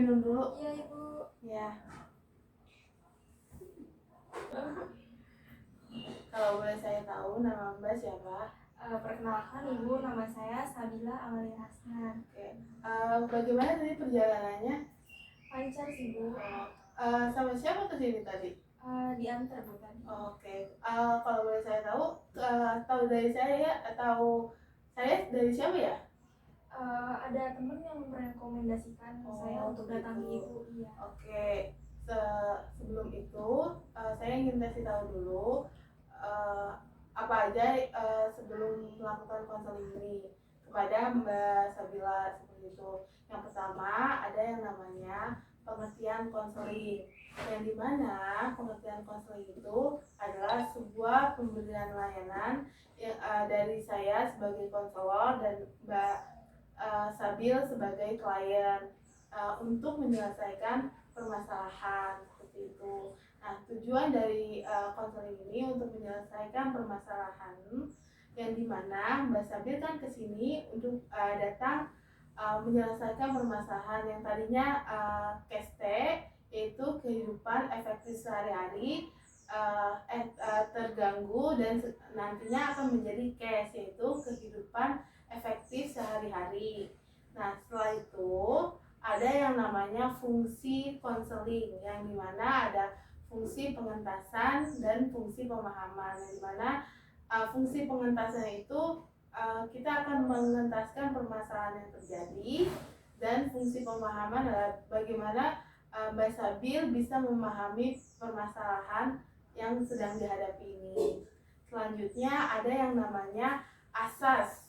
minum dulu. Iya Ibu. Ya. Kalau boleh saya tahu nama Mbak siapa? Perkenalkan Ibu, nama saya Sabila Amalia Hasnan. Oke. Bagaimana tadi perjalanannya? Lancar sih Bu. Sama siapa ke sini tadi? Diantar Bu tadi. Oke. Kalau boleh saya tahu, tahu dari saya ya, atau saya dari siapa ya? Ada temen yang merekomendasikan saya untuk datang ke Ibu. Iya. Oke. Sebelum itu, saya ingin kasih tahu dulu apa aja sebelum melakukan konseling ini kepada Mbak Sabila seperti itu. Yang pertama ada yang namanya pengertian konseling, yang dimana pengertian konseling itu adalah sebuah pemberian layanan yang, dari saya sebagai konselor dan Mbak Sabil sebagai klien untuk menyelesaikan permasalahan seperti itu. Nah, tujuan dari konseling ini untuk menyelesaikan permasalahan yang dimana Mbak Sabil kan kesini untuk datang menyelesaikan permasalahan yang tadinya KST, yaitu kehidupan efektif sehari-hari terganggu dan nantinya akan menjadi CAS, yaitu kehidupan efektif sehari-hari. Nah, setelah itu ada yang namanya fungsi konseling, yang dimana ada fungsi pengentasan dan fungsi pemahaman, yang dimana fungsi pengentasan itu kita akan mengentaskan permasalahan yang terjadi, dan fungsi pemahaman adalah bagaimana Mbak Sabil bisa memahami permasalahan yang sedang dihadapi ini. Selanjutnya ada yang namanya asas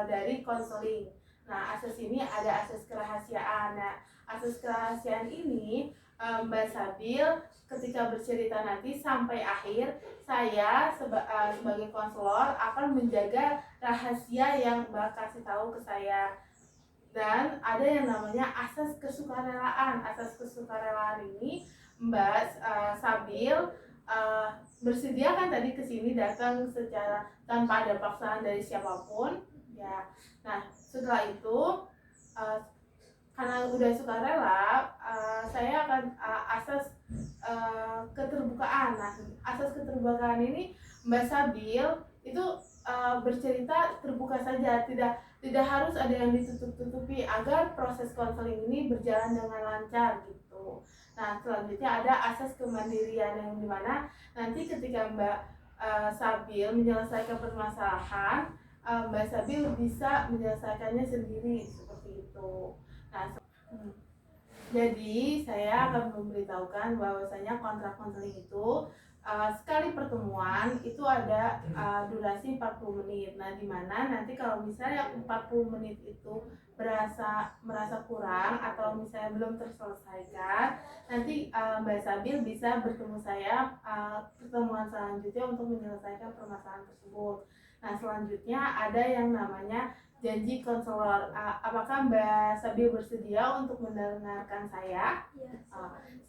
dari konseling. Nah, asas ini ada asas kerahasiaan. Nah, asas kerahasiaan ini Mbak Sabil ketika bercerita nanti sampai akhir, saya sebagai konselor akan menjaga rahasia yang Mbak kasih tahu ke saya. Dan ada yang namanya asas kesukarelaan. Asas kesukarelaan ini Mbak Sabil bersedia kan tadi kesini datang secara tanpa ada paksaan dari siapapun ya. Nah, setelah itu karena udah sukarela, saya akan asas keterbukaan. Nah, asas keterbukaan ini Mbak Sabil itu bercerita terbuka saja, tidak harus ada yang ditutup-tutupi agar proses konseling ini berjalan dengan lancar gitu. Nah, selanjutnya ada asas kemandirian, yang dimana nanti ketika Mbak Sabil menyelesaikan permasalahan, Mbak Sabil bisa menyelesaikannya sendiri seperti itu. Nah, jadi saya akan memberitahukan bahwasanya kontrak konseling itu sekali pertemuan itu ada durasi 40 menit. Nah, dimana nanti kalau misalnya 40 menit itu merasa kurang atau misalnya belum terselesaikan, nanti Mbak Sabil bisa bertemu saya pertemuan selanjutnya untuk menyelesaikan permasalahan tersebut. Nah, selanjutnya ada yang namanya janji konselor. Apakah Mbak Sabil bersedia untuk mendengarkan saya?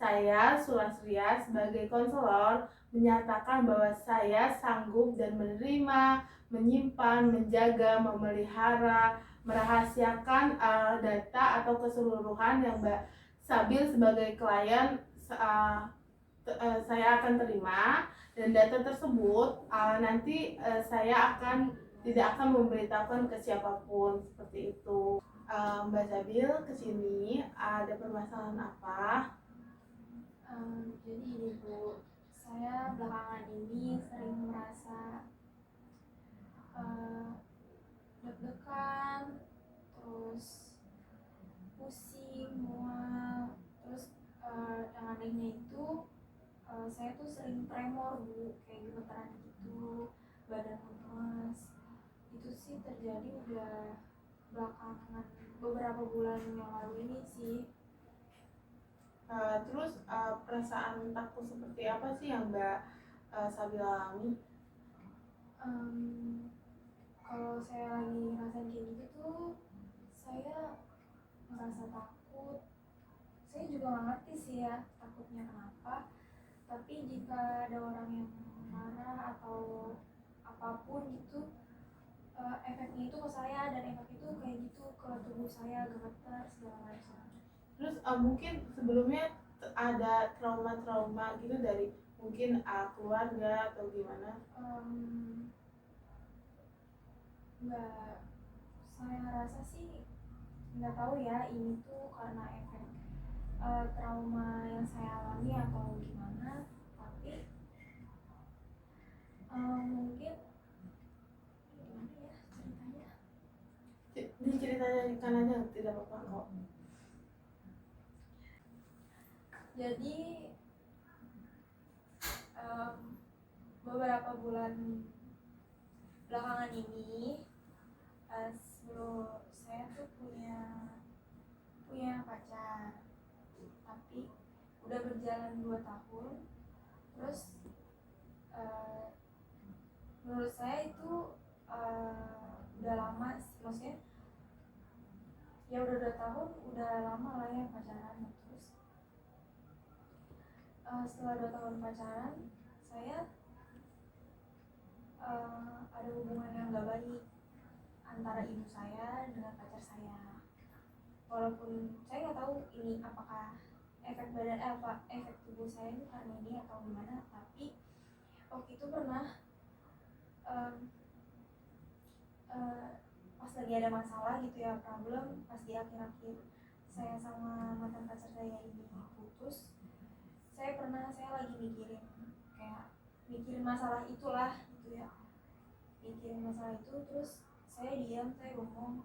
Saya Sulasria sebagai konselor menyatakan bahwa saya sanggup dan menerima, menyimpan, menjaga, memelihara, merahasiakan data atau keseluruhan yang Mbak Sabil sebagai klien saya akan terima, dan data tersebut nanti saya tidak akan memberitahukan ke siapapun seperti itu. Mbak Sabil kesini ada permasalahan apa? Jadi Ibu, saya belakangan ini sering merasa deg-degan, terus pusing, mual, terus yang anehnya itu saya tuh sering tremor Bu, kayak gemetaran gitu, badan lemas. Itu sih terjadi udah belakangan beberapa bulan yang lalu ini sih. Terus perasaan takut seperti apa sih yang Mbak Sabil alami? Kalau saya lagi ngerasain kayak gitu tuh, saya merasa takut. Saya juga nggak ngerti sih ya takutnya kenapa. Tapi jika ada orang yang marah atau apapun gitu, efeknya itu ke saya, dan efek itu kayak gitu ke tubuh saya, gemeter segala macam. Terus mungkin sebelumnya ada trauma-trauma gitu dari mungkin keluarga atau gimana? Nggak, saya rasa sih nggak tahu ya ini tuh karena efek trauma yang saya alami atau gimana, tapi mungkin gimana ya ceritanya. Diceritakan aja, tidak apa-apa kok. Jadi beberapa bulan belakangan ini sebelum saya tuh punya pacar, tapi udah berjalan 2 tahun. Terus menurut saya itu udah lama sih, maksudnya ya udah 2 tahun, udah lama lah ya pacaran. Terus setelah 2 tahun pacaran, saya ada hubungan yang gak baik antara ibu saya dengan pacar saya. Walaupun saya nggak tahu ini apakah efek efek tubuh saya ini karena ini atau gimana, tapi waktu itu pernah pas lagi ada masalah gitu ya, problem pas di akhir-akhir saya sama mantan pacar saya ini putus. Saya lagi mikirin masalah itulah gitu ya, mikirin masalah itu. Terus saya diam, saya bengong.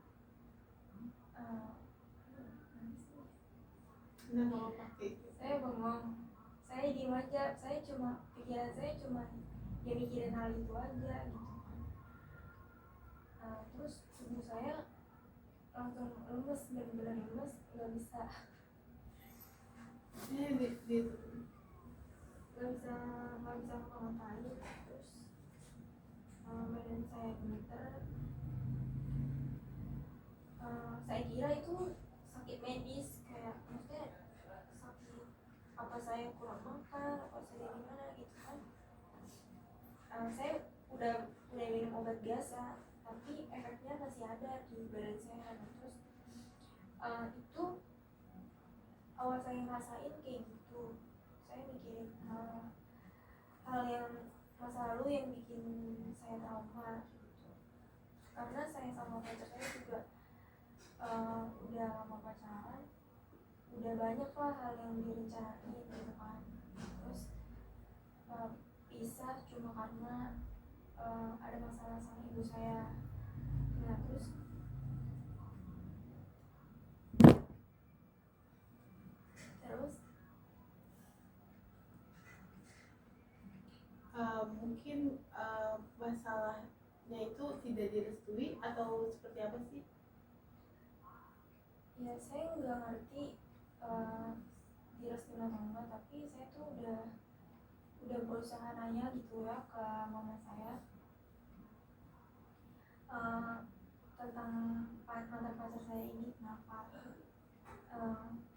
Saya bengong, saya diem aja, pikiran saya cuma ya mikirin hal itu aja gitu. Terus tubuh saya langsung lemes, benar-benar lemes, nggak bisa ngapa-ngapain. Terus badan saya gemeter. Saya kira itu sakit medis, kayak maksudnya sakit apa saya kurang makan, apa saya gimana gitu kan. Saya udah minum obat biasa, tapi efeknya masih ada di badan saya. Terus itu awal saya ngerasain kayak gitu, saya mikirin hal yang masa lalu yang bikin saya trauma gitu. Karena saya sama pacar saya juga udah lama pacaran, udah banyak lah hal yang direncanain gitu kan. Terus pisah cuma karena ada masalah sama ibu saya. Nah terus mungkin masalahnya itu tidak direstui atau seperti apa sih? Ya saya nggak ngerti direstui atau enggak, tapi saya tuh udah berusaha nanya gitu ya ke mama saya tentang mantan pacar saya ini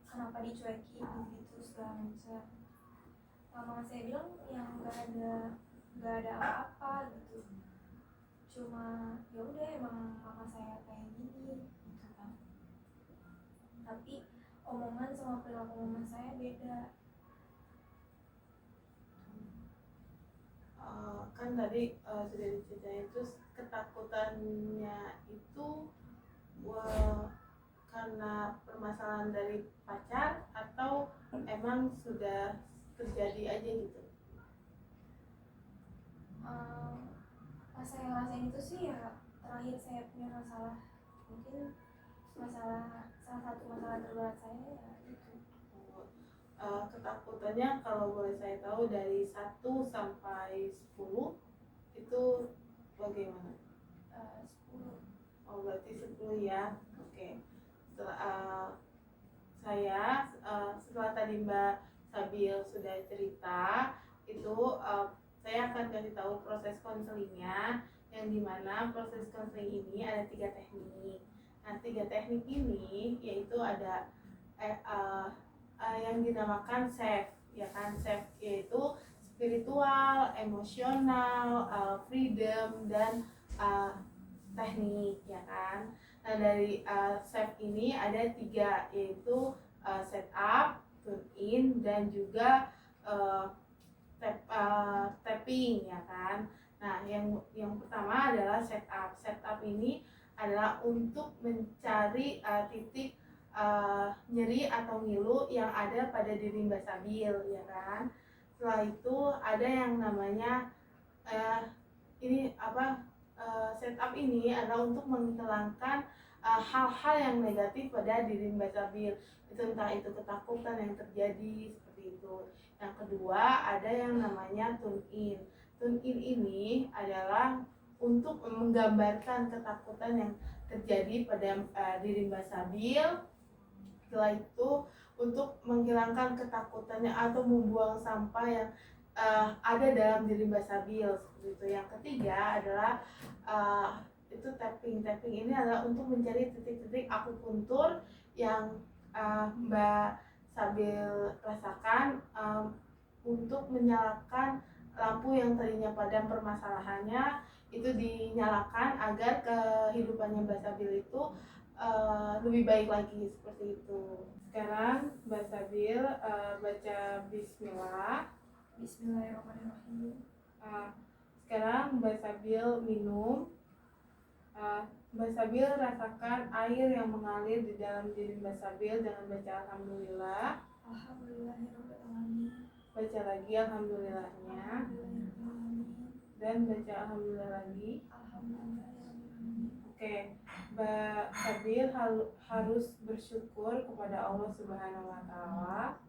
kenapa dicuekin gitu segala macam. Mama saya bilang yang nggak ada apa-apa gitu, cuma ya udah emang mama saya kayak gini gitu kan. Tapi omongan sama perilaku mama saya beda. Kan tadi sudah diceritain, terus ketakutannya itu karena permasalahan dari pacar atau emang sudah terjadi aja gitu? Pas saya ngerasain itu sih ya terakhir saya punya masalah, mungkin salah satu masalah terberat saya ya itu. Ketakutannya kalau boleh saya tahu dari 1 sampai 10 itu bagaimana? 10. Oh berarti 10 ya. Oke. Setelah tadi Mbak Sabil sudah cerita itu, saya akan kasih tahu proses konselingnya, yang dimana proses konseling ini ada 3 teknik. Nah 3 teknik ini yaitu ada yang dinamakan SAFE, ya kan. SAFE yaitu spiritual, emosional, freedom, dan teknik, ya kan. Nah dari SAFE ini ada 3, yaitu setup, tune in, dan juga tapping ya kan. Nah, yang pertama adalah setup. Setup ini adalah untuk mencari titik nyeri atau ngilu yang ada pada diri Mbak Sabil ya kan. Setelah itu ada yang namanya setup ini adalah untuk menghilangkan hal-hal yang negatif pada diri Mbak Sabil. Itu entah itu ketakutan yang terjadi seperti itu. Yang kedua ada yang namanya tune in. Tune in ini adalah untuk menggambarkan ketakutan yang terjadi pada diri Mbak Sabil. Setelah itu untuk menghilangkan ketakutannya atau membuang sampah yang ada dalam diri Mbak Sabil seperti itu. Yang ketiga adalah itu tapping. Tapping ini adalah untuk mencari titik-titik akupuntur yang Mbak Sabil rasakan untuk menyalakan lampu yang tadinya padam permasalahannya itu dinyalakan agar kehidupannya Mbak Sabil itu lebih baik lagi seperti itu. Sekarang Mbak Sabil baca Bismillah. Bismillahirrahmanirrahim. Sekarang Mbak Sabil minum. Mbak Sabil rasakan air yang mengalir di dalam diri Mbak Sabil dengan baca Alhamdulillah. Alhamdulillahirrahmanirrahim. Baca lagi Alhamdulillahnya. Dan baca Alhamdulillah lagi. Alhamdulillahirrahmanirrahim. Oke, Mbak Sabil harus bersyukur kepada Allah Subhanahu wa Ta'ala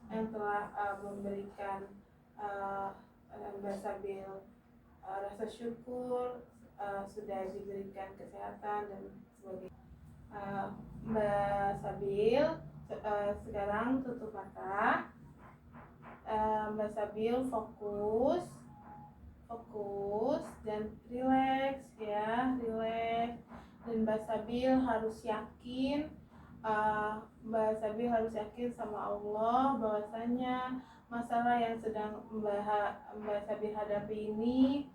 yang telah memberikan Mbak Sabil rasa syukur, sudah diberikan kesehatan dan sebagainya. Mbak Sabil sekarang tutup mata. Mbak Sabil fokus dan relax ya, relax. Dan Mbak Sabil harus yakin, Mbak Sabil harus yakin sama Allah bahwasanya masalah yang sedang Mbak Sabil hadapi ini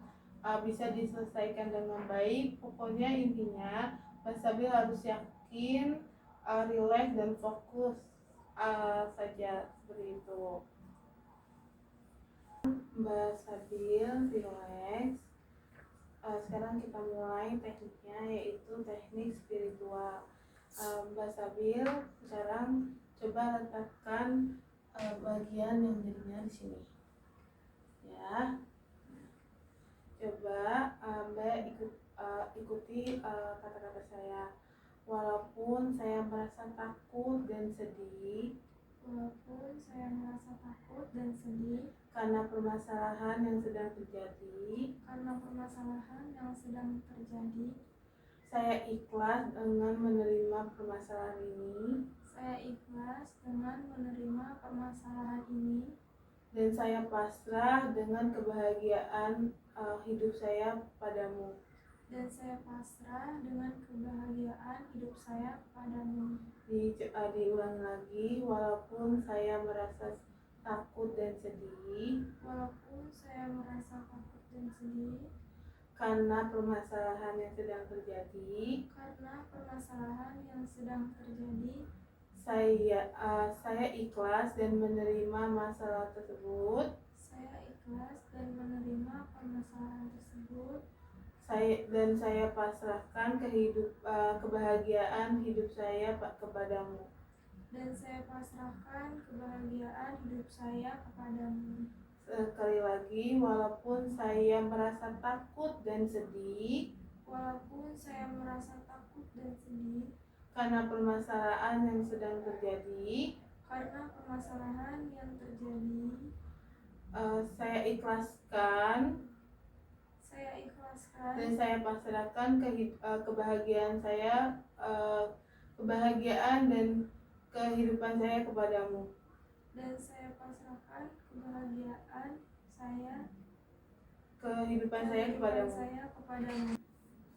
bisa diselesaikan dengan baik. Pokoknya intinya Mbak Sabil harus yakin, relax dan fokus saja seperti itu. Mbak Sabil relax. Sekarang kita mulai tekniknya, yaitu teknik spiritual. Mbak Sabil sekarang coba letakkan bagian yang jadinya di sini ya. Coba Mbak ikuti kata-kata saya. Walaupun saya merasa takut dan sedih, karena permasalahan yang sedang terjadi, saya ikhlas dengan menerima permasalahan ini. Dan saya pasrah dengan kebahagiaan hidup saya padamu. Diulang lagi. Walaupun saya merasa takut dan sedih, karena permasalahan yang sedang terjadi, saya ikhlas dan menerima masalah tersebut. Saya pasrahkan kebahagiaan hidup saya kepadamu. Sekali lagi, walaupun saya merasa takut dan sedih, karena permasalahan yang sedang terjadi, saya ikhlaskan dan saya pasrahkan kebahagiaan dan kehidupan saya kepadamu.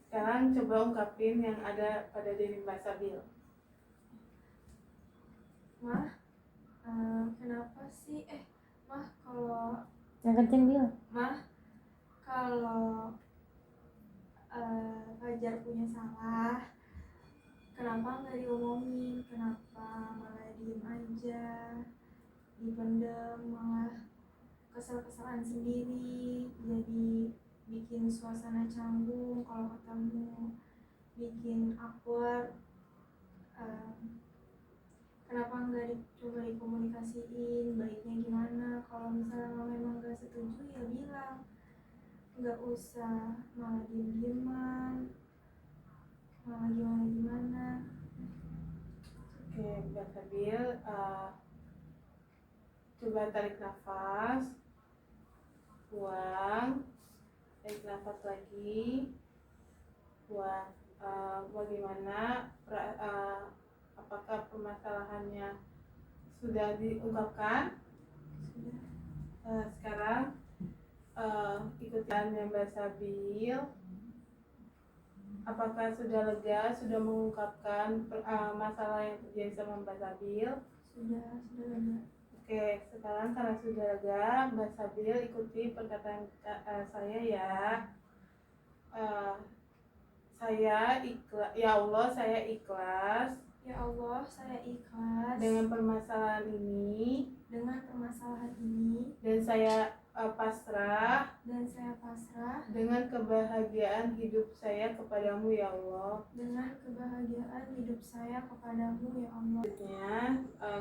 Sekarang coba ungkapin yang ada pada diri Mbak Sabil. Kenapa sih kalau yang kenceng dia. kalau Fajar punya salah, kenapa nggak diomongin, kenapa malah adem, malah kesel-keselan sendiri, jadi bikin suasana canggung kalau ketemu, bikin awkward. Kenapa nggak dicoba dikomunikasiin baiknya gimana? Kalau misalnya memang nggak setuju ya bilang, nggak usah malah diem-dieman, malah gimana-gimana. Oke, Mbak Sabil, coba tarik nafas, buang, tarik nafas lagi, buang. Bagaimana? Apakah permasalahannya sudah diungkapkan? Sudah. Sekarang ikutan Mbak Sabil. Apakah sudah lega, sudah mengungkapkan masalah yang terjadi sama Mbak Sabil? Sudah lega. Oke, sekarang karena sudah lega, Mbak Sabil ikuti perkataan saya ya. Saya ikhlas, ya Allah, saya ikhlas. Ya Allah, saya ikhlas dengan permasalahan ini, dan saya pasrah dengan kebahagiaan hidup saya kepadamu ya Allah. Selanjutnya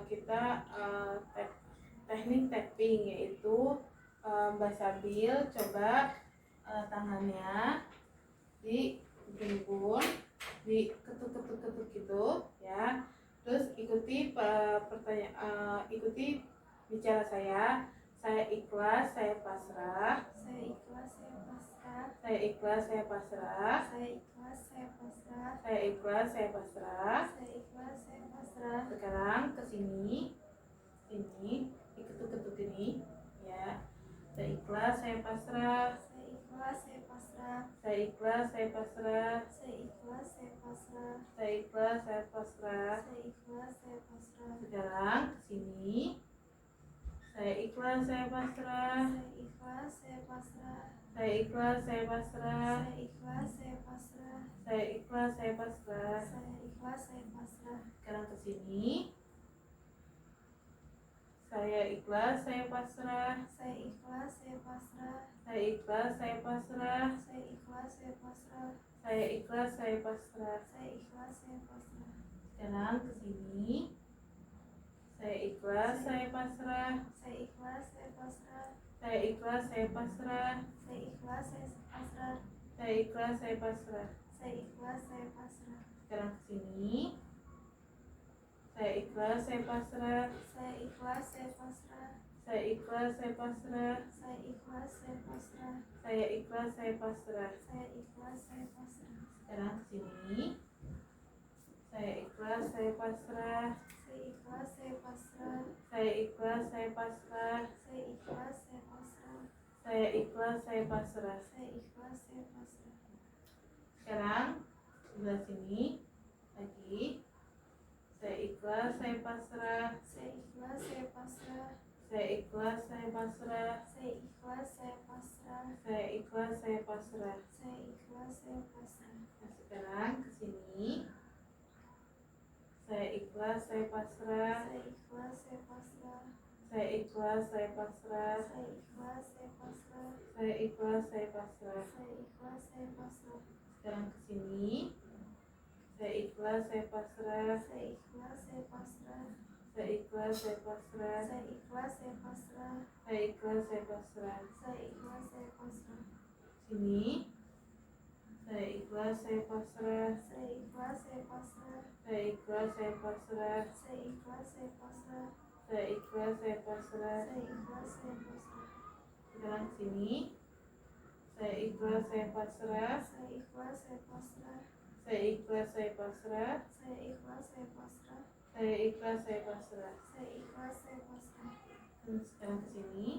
kita teknik tapping, yaitu Mbak Sabil coba tangannya digunting, diketuk-ketuk gitu ya. Terus ikuti ikuti bicara saya ikhlas, saya pasrah. Saya ikhlas, saya pasrah. Saya ikhlas, saya pasrah. Sekarang ke sini, diketuk-ketuk ini ya. Saya ikhlas, saya pasrah. Saya ikhlas, saya pasrah. Saya ikhlas, saya pasrah. Sekarang ke sini. Saya ikhlas, saya pasrah. Saya ikhlas, saya pasrah. Saya ikhlas, saya pasrah. Sekarang ke sini. Saya ikhlas, saya pasrah. Saya ikhlas, saya pasrah. Saya ikhlas, saya pasrah. Saya ikhlas, saya pasrah. Sekarang ke sini. Saya ikhlas, saya pasrah. Saya ikhlas, saya pasrah. Saya ikhlas, saya pasrah. Saya ikhlas, saya pasrah. Sekarang ke sini. Saya ikhlas, saya pasrah. Saya ikhlas, saya pasrah. Saya ikhlas, saya pasrah. Saya ikhlas, saya pasrah. Sekarang ke sini. Saya ikhlas, saya pasrah. Saya ikhlas, saya pasrah. Saya ikhlas, saya pasrah. Saya ikhlas, saya pasrah. Sekarang sebelah sini lagi. Saya ikhlas, saya pasrah. Saya ikhlas, saya pasrah. Saya ikhlas, saya pasrah. Saya ikhlas, saya pasrah. Nah, sekarang ke sini. Saya ikhlas, saya pasrah. Saya ikhlas, saya pasrah. Saya ikhlas, saya pasrah. Saya ikhlas, saya pasrah. Sekarang ke sini. Saya ikhlas, saya pasrah. Saya ikhlas, saya pasrah. Saya ikhlas, saya pasrah. Saya ikhlas, saya pasrah. Sini. Saya ikhlas, saya pasrah. Saya ikhlas, saya pasrah. Saya ikhlas, saya pasrah. Saya ikhlas, saya pasrah. Sekarang sini. Saya ikhlas, saya pasrah. Saya ikhlas, saya pasrah. Saya ikhlas, saya pasrah. Saya ikhlas, saya pasrah. Sekarang ke sini.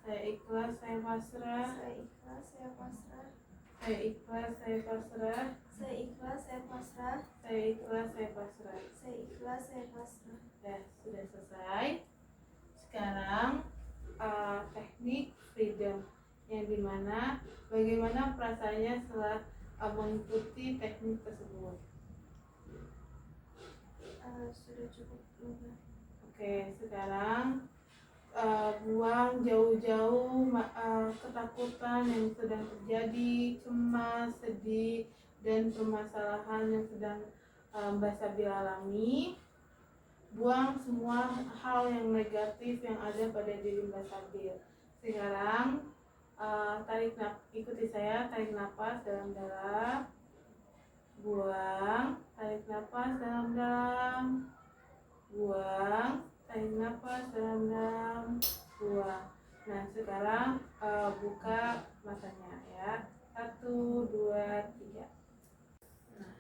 Saya ikhlas, saya pasrah. Saya ikhlas, saya pasrah. Saya ikhlas, saya pasrah. Saya ikhlas, saya pasrah. Ya, sudah selesai. Sekarang teknik freedom, yang dimana bagaimana perasaannya setelah mengikuti teknik tersebut. Sudah cukup lega. Oke, sekarang buang jauh-jauh ketakutan yang sedang terjadi, cemas, sedih, dan permasalahan yang sedang Mbak Sabil alami. Buang semua hal yang negatif yang ada pada diri Mbak Sabil. Sekarang ikuti saya, tarik nafas dalam-dalam, buang, tarik nafas dalam-dalam, buang, tarik nafas dalam-dalam, buang. Nah sekarang buka matanya ya, 1, 2, 3. Nah,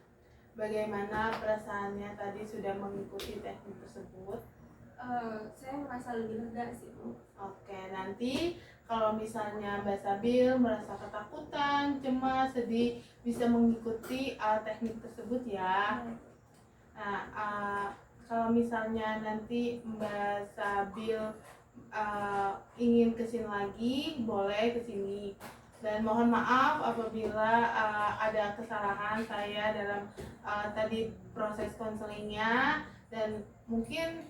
bagaimana perasaannya tadi sudah mengikuti teknik tersebut? Saya merasa lebih lega sih Bu. Oke, nanti kalau misalnya Mbak Sabil merasa ketakutan, cemas, sedih, bisa mengikuti teknik tersebut ya. Nah, kalau misalnya nanti Mbak Sabil ingin kesini lagi, boleh kesini. Dan mohon maaf apabila ada kesalahan saya dalam tadi proses konselingnya, dan mungkin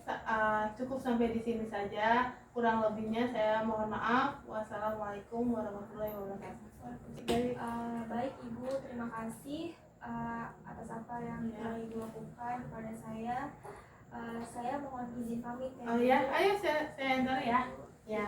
cukup sampai di sini saja. Kurang lebihnya saya mohon maaf. Wassalamualaikum warahmatullahi wabarakatuh. Baik Ibu, terima kasih atas apa yang telah Ibu lakukan kepada saya. Saya mohon izin pamit ya. Oh ya, ayo saya antar ya. Ya.